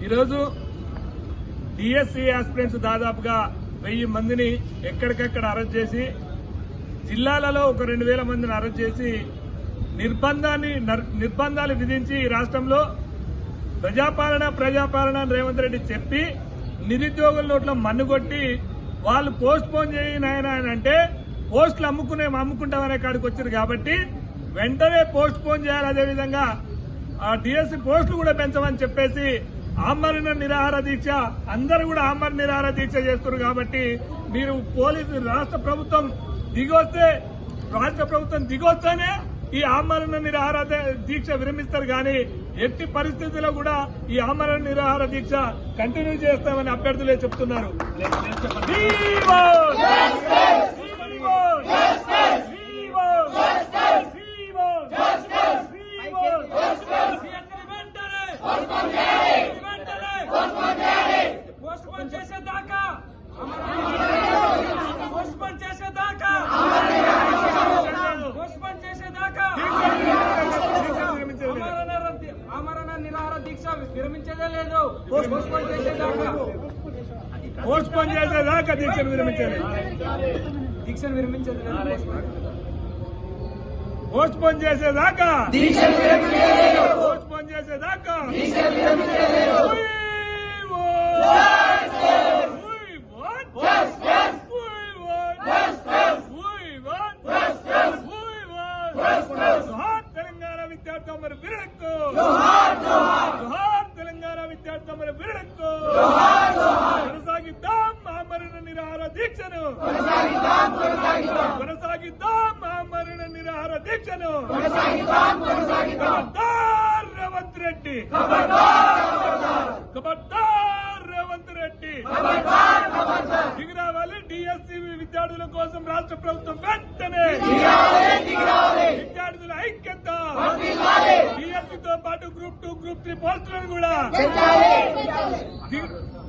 ఈరోజు DSC aspirants దాదాపుగా 1000 మందిని ఎక్కడికక్కడ అరెస్ట్ చేసి జిల్లాలలో ఒక 2000 మందిని అరెస్ట్ చేసి నిర్బంధాలు విధించి ఈ రాష్ట్రంలో ప్రజాపాలన రేవంత్ రెడ్డి చెప్పి నిరుద్యోగుల నోట్లో మన్నుగొట్టి వాళ్ళు పోస్ట్ పోన్ చేయనాయన అంటే పోస్టులు అమ్ముకుంటామనే కాడికి వచ్చారు కాబట్టి వెంటనే పోస్ట్ పోన్ చేయాలి. అదేవిధంగా ఆ డిఎస్సి పోస్టులు కూడా పెంచమని చెప్పేసి ఆమరణ నిరాహార దీక్ష అందరూ కూడా ఆమరణ నిరాహార దీక్ష చేస్తున్నారు. కాబట్టి మీరు రాష్ట్ర ప్రభుత్వం దిగొస్తేనే ఈ ఆమరణ నిరాహార దీక్ష విరమిస్తారు. కానీ ఎట్టి పరిస్థితుల్లో కూడా ఈ ఆమరణ నిరాహార దీక్ష కంటిన్యూ చేస్తామని అభ్యర్థులే చెప్తున్నారు. ఆమరణ నిరాహార దీక్ష విరమించేదే లేదు. పోస్ట్ పోన్ చేసేదాకా దీక్షను విరమించేది. పోస్ట్ పోన్ చేసేదాకా తెలంగాణ విద్యార్థుల విరక్కు, తెలంగాణ విద్యార్థుల విరక్కు, కొనసాగిద్దాం ఆమరణ నిరాహార దీక్షను, కొనసాగిద్దాం ఆమరణ నిరాహార దీక్షను. ఖబర్దార్ రేవంత్ రెడ్డి, ఖబర్దార్ రేవంత్ రెడ్డి దిగి రావాలి. డిఎస్సి విద్యార్థుల కోసం రాష్ట్ర ప్రభుత్వం వెంటనే విద్యార్థుల ఐక్యత, డిఎస్సితో పాటు గ్రూప్ 2, గ్రూప్ 3 పోస్టులను కూడా